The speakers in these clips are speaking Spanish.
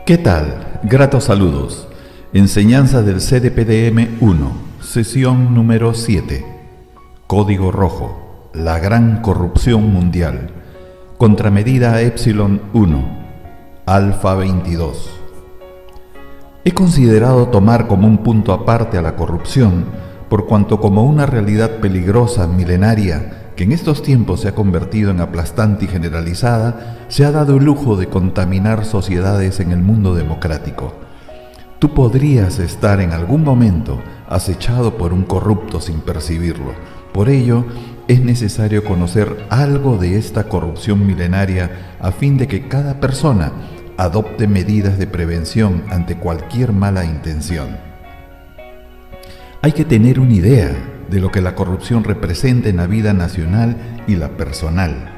¿Qué tal? Gratos saludos. Enseñanza del CDPDM 1, sesión número 7. Código rojo. La gran corrupción mundial. Contramedida Epsilon 1. Alfa 22. He considerado tomar como un punto aparte a la corrupción, por cuanto como una realidad peligrosa, milenaria, que en estos tiempos se ha convertido en aplastante y generalizada, se ha dado el lujo de contaminar sociedades en el mundo democrático. Tú podrías estar en algún momento acechado por un corrupto sin percibirlo. Por ello, es necesario conocer algo de esta corrupción milenaria a fin de que cada persona adopte medidas de prevención ante cualquier mala intención. Hay que tener una idea de lo que la corrupción representa en la vida nacional y la personal.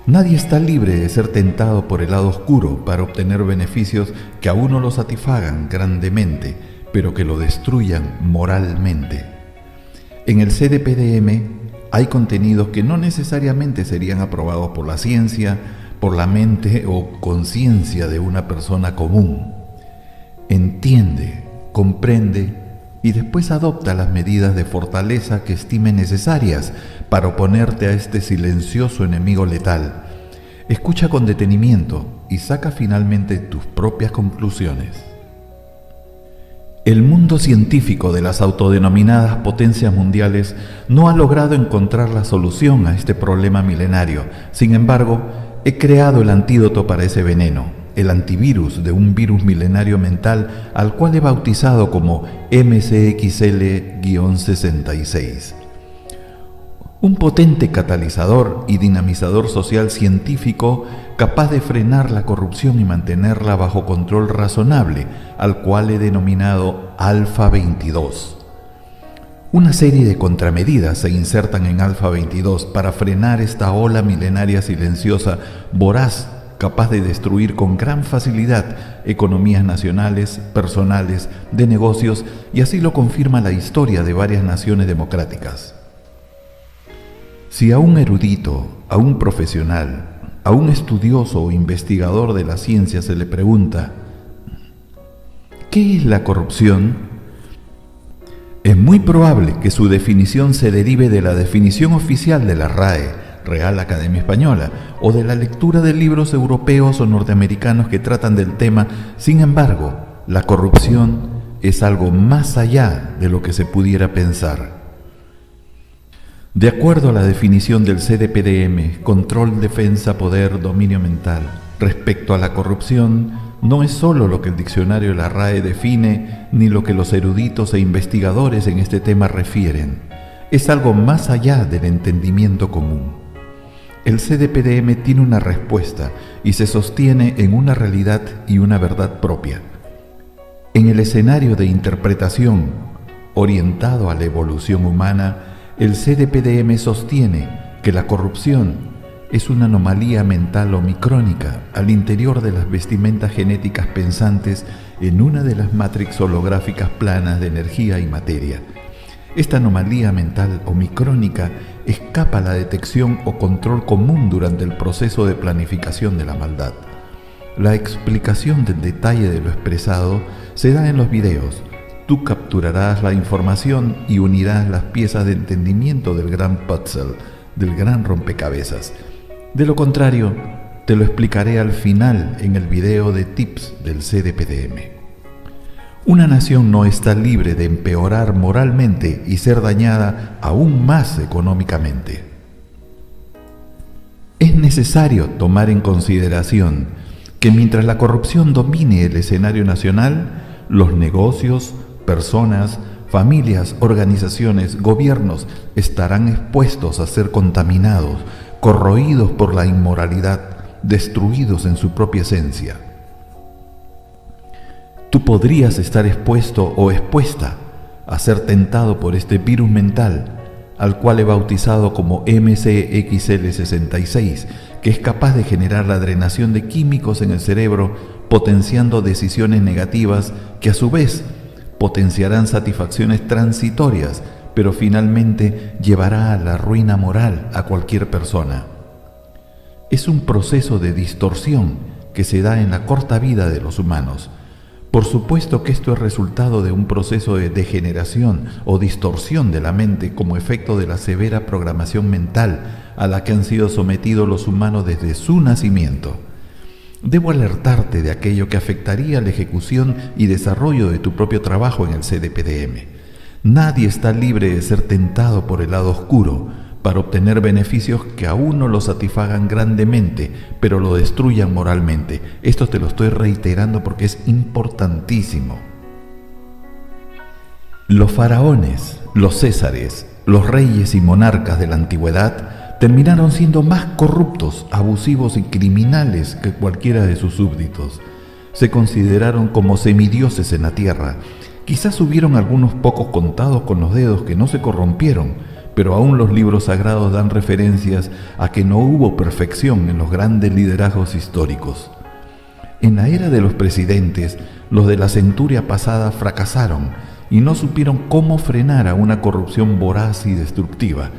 Nadie está libre de ser tentado por el lado oscuro para obtener beneficios que a uno lo satisfagan grandemente, pero que lo destruyan moralmente. En el CDPDM hay contenidos que no necesariamente serían aprobados por la ciencia, por la mente o conciencia de una persona común. Entiende, comprende y después adopta las medidas de fortaleza que estime necesarias para oponerte a este silencioso enemigo letal. Escucha con detenimiento y saca finalmente tus propias conclusiones. El mundo científico de las autodenominadas potencias mundiales no ha logrado encontrar la solución a este problema milenario. Sin embargo, he creado el antídoto para ese veneno, el antivirus de un virus milenario mental al cual he bautizado como MCXL-66. Un potente catalizador y dinamizador social científico capaz de frenar la corrupción y mantenerla bajo control razonable, al cual he denominado Alfa 22. Una serie de contramedidas se insertan en Alfa 22 para frenar esta ola milenaria silenciosa, voraz, capaz de destruir con gran facilidad economías nacionales, personales, de negocios, y así lo confirma la historia de varias naciones democráticas. Si a un erudito, a un profesional, a un estudioso o investigador de la ciencia se le pregunta ¿qué es la corrupción?, es muy probable que su definición se derive de la definición oficial de la RAE, Real Academia Española, o de la lectura de libros europeos o norteamericanos que tratan del tema. Sin embargo, la corrupción es algo más allá de lo que se pudiera pensar. De acuerdo a la definición del CDPDM, control, defensa, poder, dominio mental, respecto a la corrupción, no es solo lo que el diccionario de la RAE define, ni lo que los eruditos e investigadores en este tema refieren. Es algo más allá del entendimiento común. El CDPDM tiene una respuesta y se sostiene en una realidad y una verdad propia. En el escenario de interpretación orientado a la evolución humana, el CDPDM sostiene que la corrupción es una anomalía mental omicrónica al interior de las vestimentas genéticas pensantes en una de las matrix holográficas planas de energía y materia. Esta anomalía mental omicrónica escapa a la detección o control común durante el proceso de planificación de la maldad. La explicación del detalle de lo expresado se da en los videos. Tú capturarás la información y unirás las piezas de entendimiento del gran puzzle, del gran rompecabezas. De lo contrario, te lo explicaré al final en el video de tips del CDPDM. Una nación no está libre de empeorar moralmente y ser dañada aún más económicamente. Es necesario tomar en consideración que mientras la corrupción domine el escenario nacional, los negocios, personas, familias, organizaciones, gobiernos estarán expuestos a ser contaminados, corroídos por la inmoralidad, destruidos en su propia esencia. Tú podrías estar expuesto o expuesta a ser tentado por este virus mental, al cual he bautizado como MCXL66, que es capaz de generar la drenación de químicos en el cerebro, potenciando decisiones negativas que a su vez potenciarán satisfacciones transitorias, pero finalmente llevará a la ruina moral a cualquier persona. Es un proceso de distorsión que se da en la corta vida de los humanos. Por supuesto que esto es resultado de un proceso de degeneración o distorsión de la mente como efecto de la severa programación mental a la que han sido sometidos los humanos desde su nacimiento. Debo alertarte de aquello que afectaría la ejecución y desarrollo de tu propio trabajo en el CDPDM. Nadie está libre de ser tentado por el lado oscuro para obtener beneficios que a uno lo satisfagan grandemente, pero lo destruyan moralmente. Esto te lo estoy reiterando porque es importantísimo. Los faraones, los césares, los reyes y monarcas de la antigüedad terminaron siendo más corruptos, abusivos y criminales que cualquiera de sus súbditos. Se consideraron como semidioses en la tierra. Quizás hubieron algunos pocos contados con los dedos que no se corrompieron, pero aún los libros sagrados dan referencias a que no hubo perfección en los grandes liderazgos históricos. En la era de los presidentes, los de la centuria pasada fracasaron y no supieron cómo frenar a una corrupción voraz y destructiva.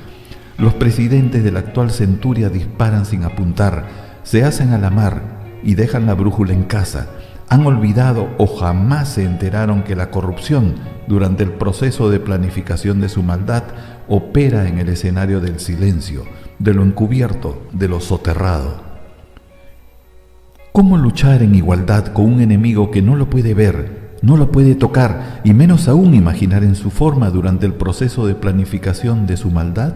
Los presidentes de la actual centuria disparan sin apuntar, se hacen a la mar y dejan la brújula en casa. Han olvidado o jamás se enteraron que la corrupción, durante el proceso de planificación de su maldad, opera en el escenario del silencio, de lo encubierto, de lo soterrado. ¿Cómo luchar en igualdad con un enemigo que no lo puede ver, no lo puede tocar y menos aún imaginar en su forma durante el proceso de planificación de su maldad?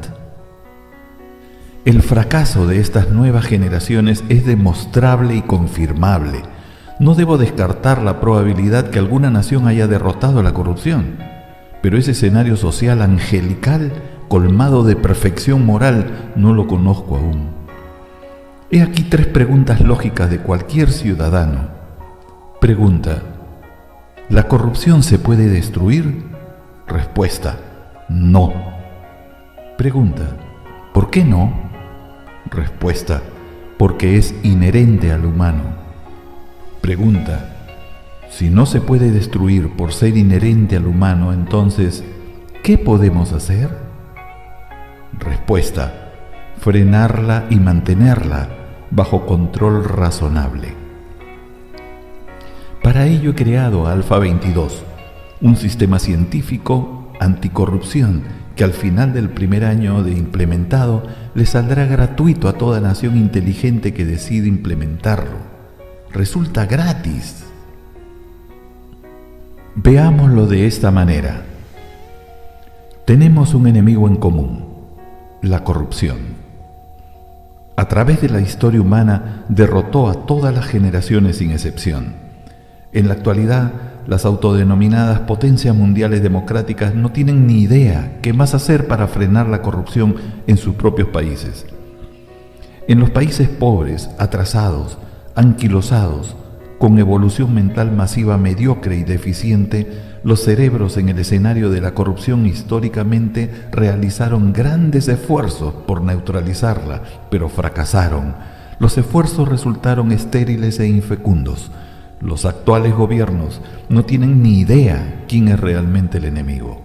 El fracaso de estas nuevas generaciones es demostrable y confirmable. No debo descartar la probabilidad que alguna nación haya derrotado la corrupción, pero ese escenario social angelical, colmado de perfección moral, no lo conozco aún. He aquí 3 preguntas lógicas de cualquier ciudadano. Pregunta: ¿la corrupción se puede destruir? Respuesta: no. Pregunta: ¿por qué no? Respuesta: porque es inherente al humano. Pregunta: si no se puede destruir por ser inherente al humano, entonces, ¿qué podemos hacer? Respuesta: frenarla y mantenerla bajo control razonable. Para ello he creado Alfa 22, un sistema científico anticorrupción que al final del primer año de implementado le saldrá gratuito a toda nación inteligente que decide implementarlo. Resulta gratis. Veámoslo de esta manera. Tenemos un enemigo en común, la corrupción. A través de la historia humana derrotó a todas las generaciones sin excepción. En la actualidad, las autodenominadas potencias mundiales democráticas no tienen ni idea qué más hacer para frenar la corrupción en sus propios países. En los países pobres, atrasados, anquilosados, con evolución mental masiva mediocre y deficiente, los cerebros en el escenario de la corrupción históricamente realizaron grandes esfuerzos por neutralizarla, pero fracasaron. Los esfuerzos resultaron estériles e infecundos. Los actuales gobiernos no tienen ni idea quién es realmente el enemigo.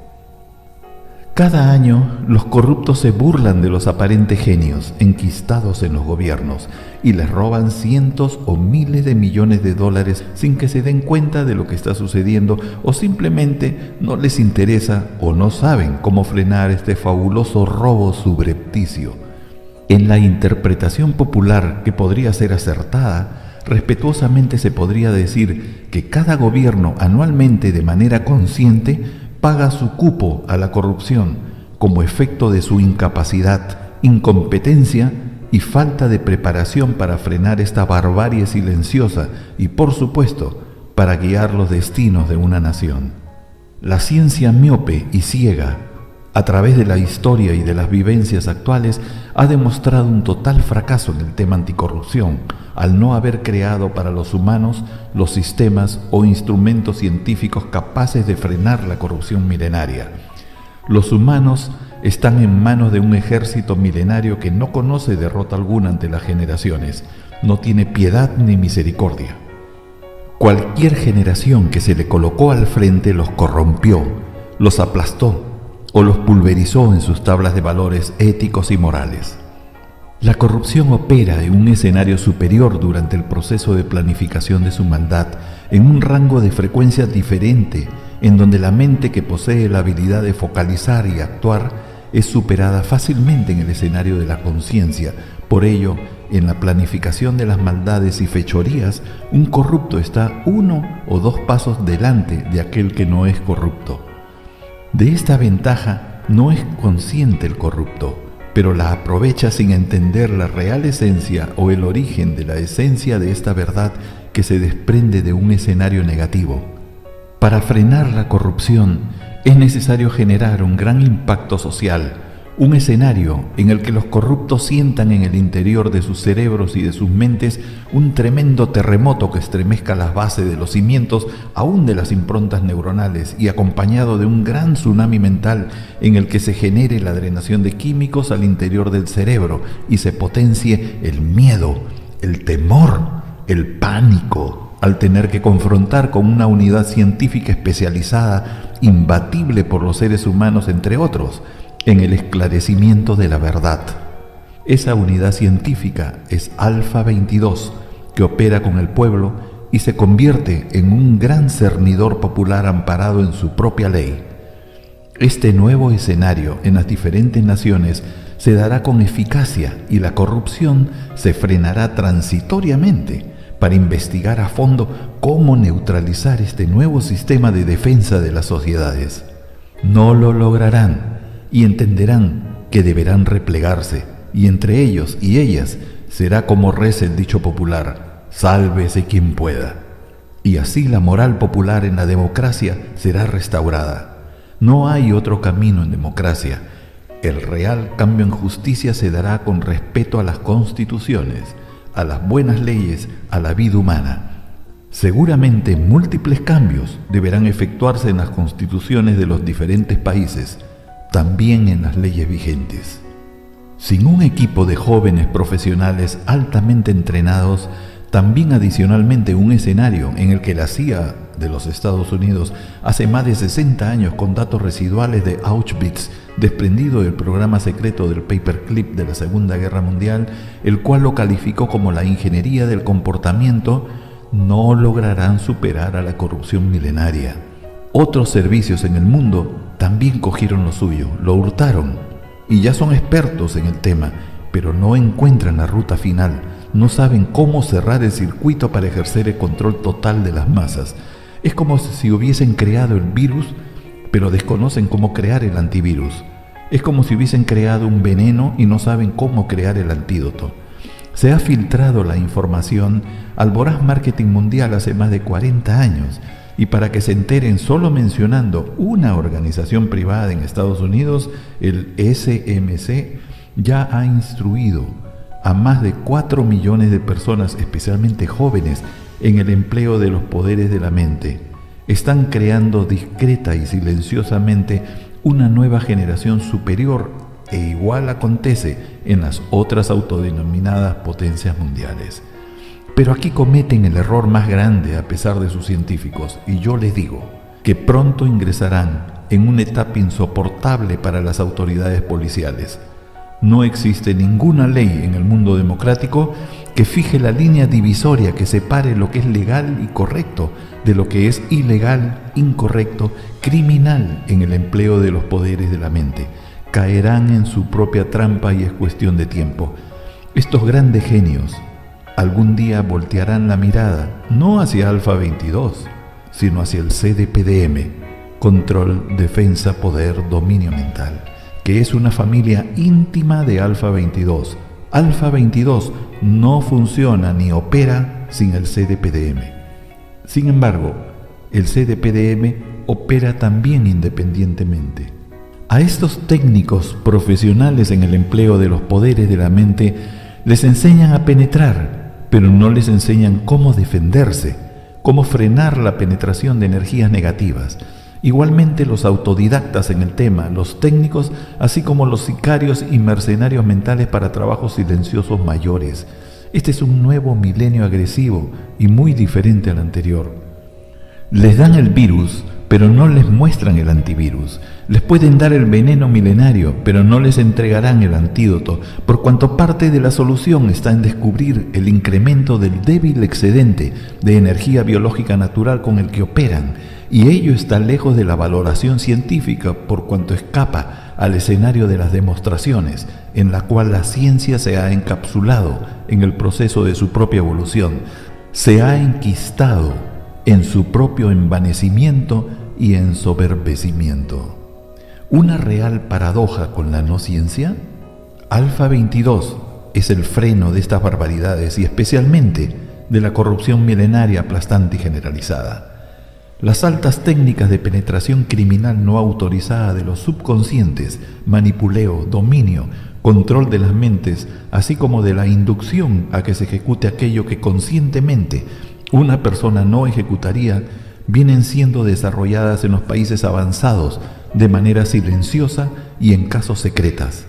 Cada año, los corruptos se burlan de los aparentes genios enquistados en los gobiernos y les roban cientos o miles de millones de dólares sin que se den cuenta de lo que está sucediendo o simplemente no les interesa o no saben cómo frenar este fabuloso robo subrepticio. En la interpretación popular, que podría ser acertada, respetuosamente se podría decir que cada gobierno anualmente de manera consciente paga su cupo a la corrupción como efecto de su incapacidad, incompetencia y falta de preparación para frenar esta barbarie silenciosa y, por supuesto, para guiar los destinos de una nación. La ciencia miope y ciega, a través de la historia y de las vivencias actuales, ha demostrado un total fracaso en el tema anticorrupción, al no haber creado para los humanos los sistemas o instrumentos científicos capaces de frenar la corrupción milenaria. Los humanos están en manos de un ejército milenario que no conoce derrota alguna ante las generaciones, no tiene piedad ni misericordia. Cualquier generación que se le colocó al frente los corrompió, los aplastó o los pulverizó en sus tablas de valores éticos y morales. La corrupción opera en un escenario superior durante el proceso de planificación de su maldad, en un rango de frecuencia diferente, en donde la mente que posee la habilidad de focalizar y actuar es superada fácilmente en el escenario de la conciencia. Por ello, en la planificación de las maldades y fechorías, un corrupto está 1 o 2 pasos delante de aquel que no es corrupto. De esta ventaja no es consciente el corrupto, pero la aprovecha sin entender la real esencia o el origen de la esencia de esta verdad que se desprende de un escenario negativo. Para frenar la corrupción es necesario generar un gran impacto social, un escenario en el que los corruptos sientan en el interior de sus cerebros y de sus mentes un tremendo terremoto que estremezca las bases de los cimientos aún de las improntas neuronales, y acompañado de un gran tsunami mental en el que se genere la drenación de químicos al interior del cerebro y se potencie el miedo, el temor, el pánico, al tener que confrontar con una unidad científica especializada, imbatible por los seres humanos entre otros, en el esclarecimiento de la verdad. Esa unidad científica es Alfa 22, que opera con el pueblo y se convierte en un gran cernidor popular amparado en su propia ley. Este nuevo escenario en las diferentes naciones se dará con eficacia y la corrupción se frenará transitoriamente, para investigar a fondo cómo neutralizar este nuevo sistema de defensa de las sociedades. No lo lograrán y entenderán que deberán replegarse, y entre ellos y ellas será como reza el dicho popular: sálvese quien pueda. Y así la moral popular en la democracia será restaurada. No hay otro camino en democracia. El real cambio en justicia se dará con respeto a las constituciones, a las buenas leyes, a la vida humana. Seguramente múltiples cambios deberán efectuarse en las constituciones de los diferentes países, también en las leyes vigentes. Sin un equipo de jóvenes profesionales altamente entrenados, también adicionalmente un escenario en el que la CIA de los Estados Unidos hace más de 60 años, con datos residuales de Auschwitz, desprendido del programa secreto del Paperclip de la Segunda Guerra Mundial, el cual lo calificó como la ingeniería del comportamiento, no lograrán superar a la corrupción milenaria. Otros servicios en el mundo también cogieron lo suyo, lo hurtaron, y ya son expertos en el tema, pero no encuentran la ruta final, no saben cómo cerrar el circuito para ejercer el control total de las masas. Es como si hubiesen creado el virus, pero desconocen cómo crear el antivirus. Es como si hubiesen creado un veneno y no saben cómo crear el antídoto. Se ha filtrado la información al voraz marketing mundial hace más de 40 años, y para que se enteren, solo mencionando una organización privada en Estados Unidos, el SMC, ya ha instruido a más de 4 millones de personas, especialmente jóvenes, en el empleo de los poderes de la mente. Están creando discreta y silenciosamente una nueva generación superior, e igual acontece en las otras autodenominadas potencias mundiales. Pero aquí cometen el error más grande a pesar de sus científicos, y yo les digo que pronto ingresarán en una etapa insoportable para las autoridades policiales. No existe ninguna ley en el mundo democrático que fije la línea divisoria que separe lo que es legal y correcto de lo que es ilegal, incorrecto, criminal en el empleo de los poderes de la mente. Caerán en su propia trampa y es cuestión de tiempo. Estos grandes genios algún día voltearán la mirada no hacia Alfa 22, sino hacia el CDPDM, Control, Defensa, Poder, Dominio Mental, que es una familia íntima de Alfa 22. Alfa 22 no funciona ni opera sin el CDPDM. Sin embargo, el CDPDM opera también independientemente. A estos técnicos profesionales en el empleo de los poderes de la mente les enseñan a penetrar, pero no les enseñan cómo defenderse, cómo frenar la penetración de energías negativas. Igualmente los autodidactas en el tema, los técnicos, así como los sicarios y mercenarios mentales para trabajos silenciosos mayores. Este es un nuevo milenio agresivo y muy diferente al anterior. Les dan el virus, pero no les muestran el antivirus. Les pueden dar el veneno milenario, pero no les entregarán el antídoto, por cuanto parte de la solución está en descubrir el incremento del débil excedente de energía biológica natural con el que operan, y ello está lejos de la valoración científica por cuanto escapa al escenario de las demostraciones, en la cual la ciencia se ha encapsulado en el proceso de su propia evolución, se ha enquistado en su propio envanecimiento y ensoberbecimiento. ¿Una real paradoja con la no ciencia? Alfa 22 es el freno de estas barbaridades y especialmente de la corrupción milenaria aplastante y generalizada. Las altas técnicas de penetración criminal no autorizada de los subconscientes, manipuleo, dominio, control de las mentes, así como de la inducción a que se ejecute aquello que conscientemente una persona no ejecutaría, vienen siendo desarrolladas en los países avanzados de manera silenciosa y en casos secretas.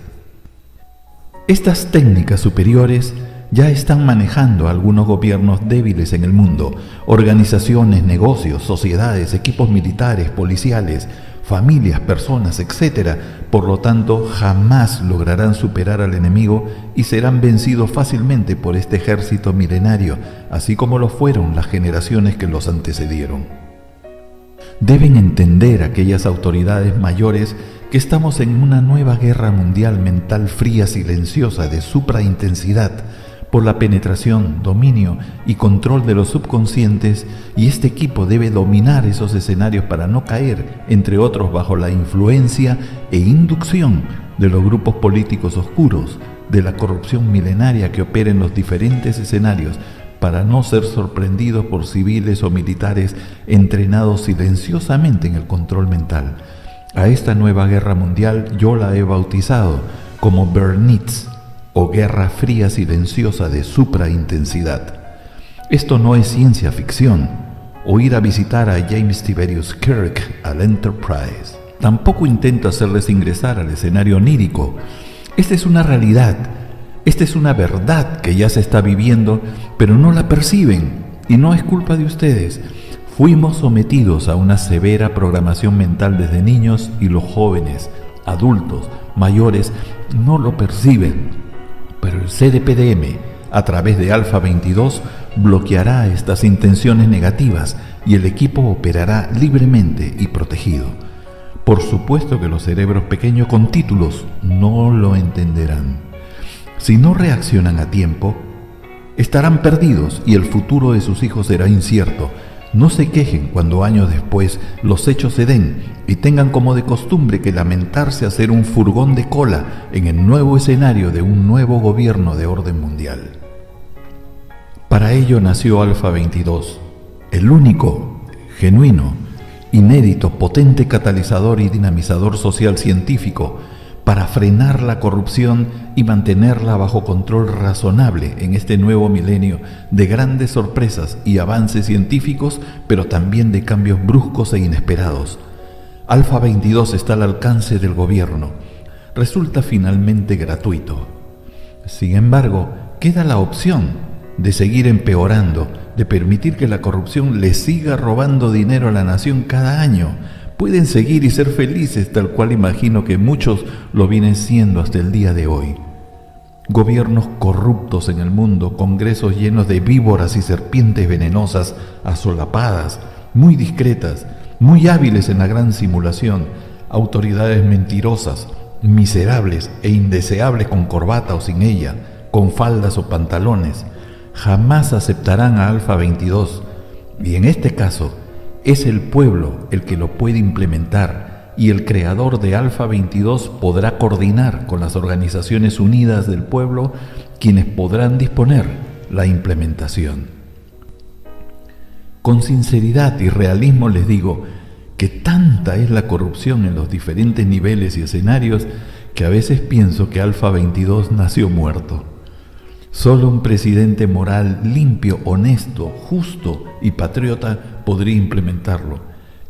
Estas técnicas superiores ya están manejando algunos gobiernos débiles en el mundo, organizaciones, negocios, sociedades, equipos militares, policiales, familias, personas, etc. Por lo tanto, jamás lograrán superar al enemigo y serán vencidos fácilmente por este ejército milenario, así como lo fueron las generaciones que los antecedieron. Deben entender aquellas autoridades mayores que estamos en una nueva guerra mundial mental fría, silenciosa, de supraintensidad, por la penetración, dominio y control de los subconscientes, y este equipo debe dominar esos escenarios para no caer, entre otros, bajo la influencia e inducción de los grupos políticos oscuros, de la corrupción milenaria que opera en los diferentes escenarios, para no ser sorprendidos por civiles o militares entrenados silenciosamente en el control mental. A esta nueva guerra mundial yo la he bautizado como Bernitz, o guerra fría silenciosa de supraintensidad. Esto no es ciencia ficción, o ir a visitar a James Tiberius Kirk al Enterprise. Tampoco intento hacerles ingresar al escenario onírico. Esta es una realidad, esta es una verdad que ya se está viviendo, pero no la perciben, y no es culpa de ustedes. Fuimos sometidos a una severa programación mental desde niños, y los jóvenes, adultos, mayores, no lo perciben. Pero el CDPDM, a través de Alfa 22, bloqueará estas intenciones negativas y el equipo operará libremente y protegido. Por supuesto que los cerebros pequeños con títulos no lo entenderán. Si no reaccionan a tiempo, estarán perdidos y el futuro de sus hijos será incierto. No se quejen cuando años después los hechos se den y tengan como de costumbre que lamentarse a ser un furgón de cola en el nuevo escenario de un nuevo gobierno de orden mundial. Para ello nació Alfa 22, el único, genuino, inédito, potente catalizador y dinamizador social científico para frenar la corrupción y mantenerla bajo control razonable en este nuevo milenio de grandes sorpresas y avances científicos, pero también de cambios bruscos e inesperados. Alfa 22 está al alcance del gobierno. Resulta finalmente gratuito. Sin embargo, queda la opción de seguir empeorando, de permitir que la corrupción le siga robando dinero a la nación cada año. Pueden seguir y ser felices tal cual imagino que muchos lo vienen siendo hasta el día de hoy. Gobiernos corruptos en el mundo, congresos llenos de víboras y serpientes venenosas, asolapadas, muy discretas, muy hábiles en la gran simulación, autoridades mentirosas, miserables e indeseables con corbata o sin ella, con faldas o pantalones, jamás aceptarán a Alfa 22, y en este caso, es el pueblo el que lo puede implementar y el creador de Alfa 22 podrá coordinar con las organizaciones unidas del pueblo, quienes podrán disponer la implementación. Con sinceridad y realismo les digo que tanta es la corrupción en los diferentes niveles y escenarios que a veces pienso que Alfa 22 nació muerto. Solo un presidente moral, limpio, honesto, justo y patriota podría implementarlo.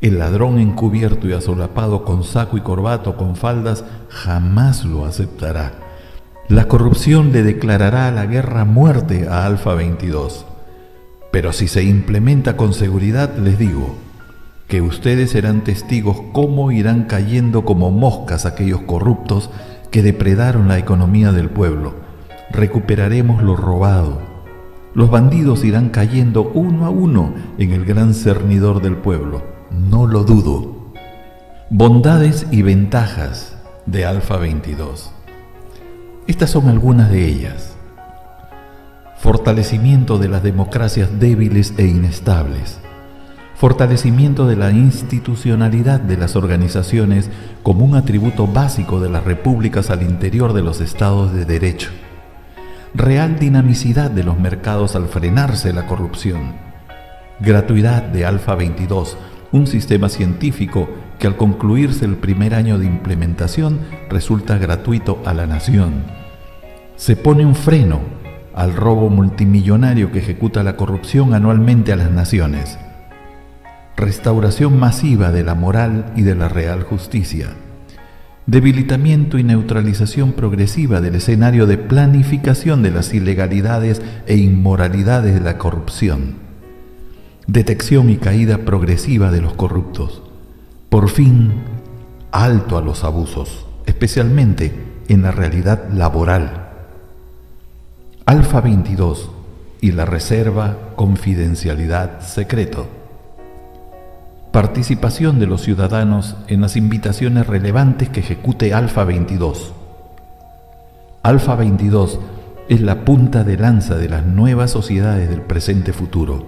El ladrón encubierto y asolapado con saco y corbata, con faldas, jamás lo aceptará. La corrupción le declarará la guerra a muerte a Alfa 22. Pero si se implementa con seguridad, les digo que ustedes serán testigos cómo irán cayendo como moscas aquellos corruptos que depredaron la economía del pueblo. Recuperaremos lo robado. Los bandidos irán cayendo uno a uno en el gran cernidor del pueblo, no lo dudo. Bondades y ventajas de Alfa 22. Estas son algunas de ellas. Fortalecimiento de las democracias débiles e inestables. Fortalecimiento de la institucionalidad de las organizaciones como un atributo básico de las repúblicas al interior de los estados de derecho. Real dinamicidad de los mercados al frenarse la corrupción. Gratuidad de Alfa 22, un sistema científico que al concluirse el primer año de implementación resulta gratuito a la nación. Se pone un freno al robo multimillonario que ejecuta la corrupción anualmente a las naciones. Restauración masiva de la moral y de la real justicia. Debilitamiento y neutralización progresiva del escenario de planificación de las ilegalidades e inmoralidades de la corrupción. Detección y caída progresiva de los corruptos. Por fin, alto a los abusos, especialmente en la realidad laboral. Alfa 22 y la reserva confidencialidad secreto. Participación de los ciudadanos en las invitaciones relevantes que ejecute Alfa 22. Alfa 22 es la punta de lanza de las nuevas sociedades del presente futuro.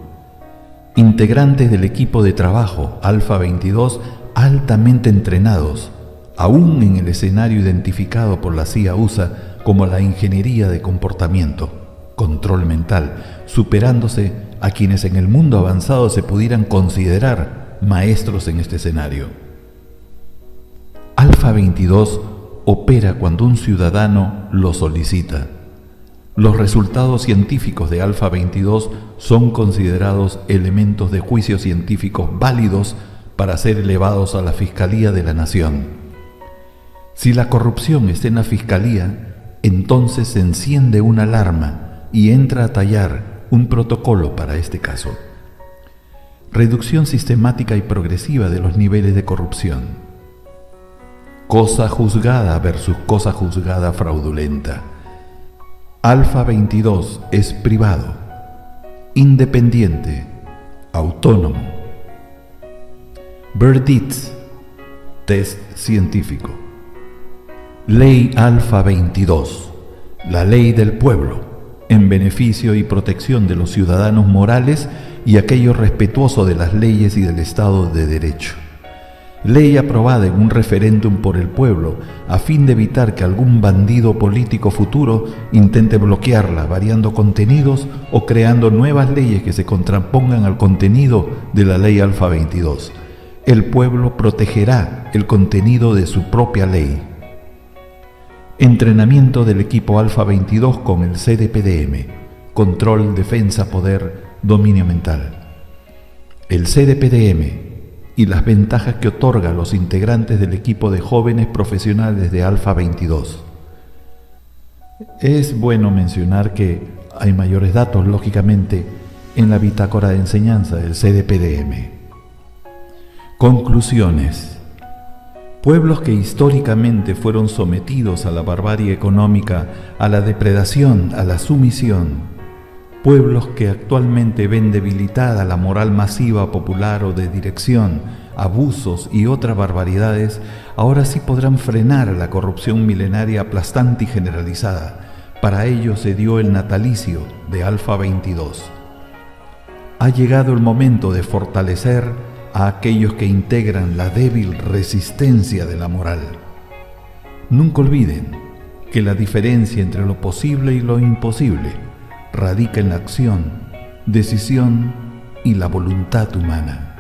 Integrantes del equipo de trabajo Alfa 22 altamente entrenados, aún en el escenario identificado por la CIA USA como la ingeniería de comportamiento, control mental, superándose a quienes en el mundo avanzado se pudieran considerar maestros en este escenario. Alfa 22 opera cuando un ciudadano lo solicita. Los resultados científicos de Alfa 22 son considerados elementos de juicio científicos válidos para ser elevados a la Fiscalía de la Nación. Si la corrupción está en la Fiscalía, entonces se enciende una alarma y entra a tallar un protocolo para este caso. Reducción sistemática y progresiva de los niveles de corrupción. Cosa juzgada versus cosa juzgada fraudulenta. Alfa 22 es privado, independiente, autónomo. Verdicts, test científico. Ley Alfa 22, la ley del pueblo, en beneficio y protección de los ciudadanos morales y aquellos respetuosos de las leyes y del Estado de Derecho. Ley aprobada en un referéndum por el pueblo a fin de evitar que algún bandido político futuro intente bloquearla, variando contenidos o creando nuevas leyes que se contrapongan al contenido de la ley Alfa 22. El pueblo protegerá el contenido de su propia ley. Entrenamiento del equipo Alfa 22 con el CDPDM, control, defensa, poder, dominio mental. El CDPDM y las ventajas que otorga a los integrantes del equipo de jóvenes profesionales de Alfa 22. Es bueno mencionar que hay mayores datos, lógicamente, en la bitácora de enseñanza del CDPDM. Conclusiones. Pueblos que históricamente fueron sometidos a la barbarie económica, a la depredación, a la sumisión. Pueblos que actualmente ven debilitada la moral masiva popular o de dirección, abusos y otras barbaridades, ahora sí podrán frenar la corrupción milenaria aplastante y generalizada. Para ello se dio el natalicio de Alfa 22. Ha llegado el momento de fortalecer a aquellos que integran la débil resistencia de la moral. Nunca olviden que la diferencia entre lo posible y lo imposible radica en la acción, decisión y la voluntad humana.